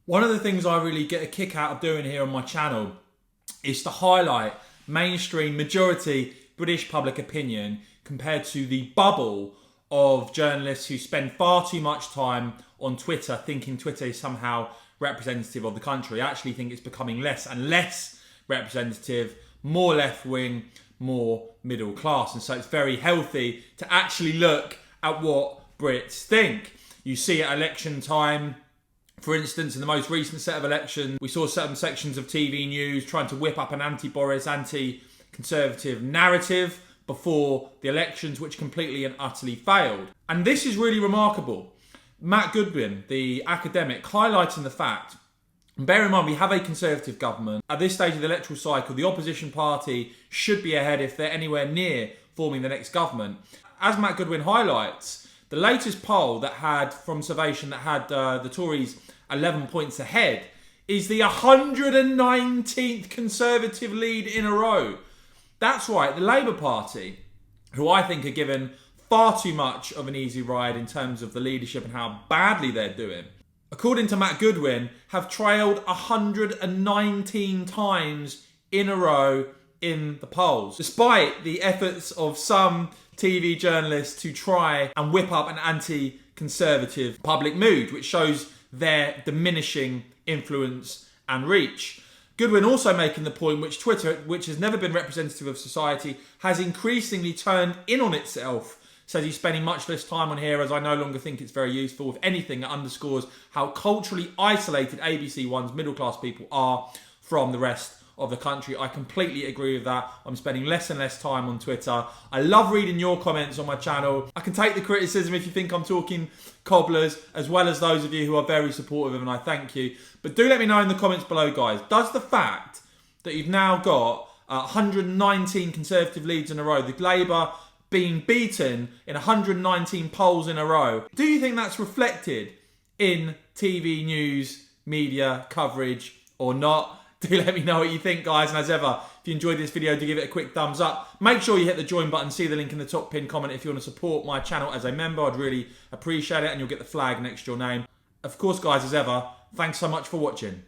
One of the things I really get a kick out of doing here on my channel is to highlight mainstream majority British public opinion compared to the bubble of journalists who spend far too much time on Twitter thinking Twitter is somehow representative of the country. I actually think it's becoming less and less representative, more left-wing, more middle class. And so it's very healthy to actually look at what Brits think. You see at election time, for instance, in the most recent set of elections, we saw certain sections of TV news trying to whip up an anti-Boris, anti-conservative narrative before the elections, which completely and utterly failed. And this is really remarkable. Matt Goodwin, the academic, highlighting the fact, and bear in mind we have a Conservative government. At this stage of the electoral cycle, the opposition party should be ahead if they're anywhere near forming the next government. As Matt Goodwin highlights, the latest poll that had, from Survation, that had the Tories 11 points ahead is the 119th Conservative lead in a row. That's right, the Labour Party, who I think are given far too much of an easy ride in terms of the leadership and how badly they're doing, according to Matt Goodwin, have trailed 119 times in a row in the polls, despite the efforts of some TV journalists to try and whip up an anti-conservative public mood, which shows their diminishing influence and reach. Goodwin also making the point which Twitter, which has never been representative of society, has increasingly turned in on itself. Says he's spending much less time on here as I no longer think it's very useful. If anything, it underscores how culturally isolated ABC One's middle class people are from the rest of the country. I completely agree with that. I'm spending less and less time on Twitter. I love reading your comments on my channel. I can take the criticism if you think I'm talking cobblers, as well as those of you who are very supportive, and I thank you. But do let me know in the comments below, guys. Does the fact that you've now got 119 Conservative leads in a row, the Labour being beaten in 119 polls in a row, do you think that's reflected in TV news, media coverage or not? Do let me know what you think, guys. And as ever, if you enjoyed this video, do give it a quick thumbs up. Make sure you hit the join button. See the link in the top pinned comment if you want to support my channel as a member. I'd really appreciate it. And you'll get the flag next to your name. Of course, guys, as ever, thanks so much for watching.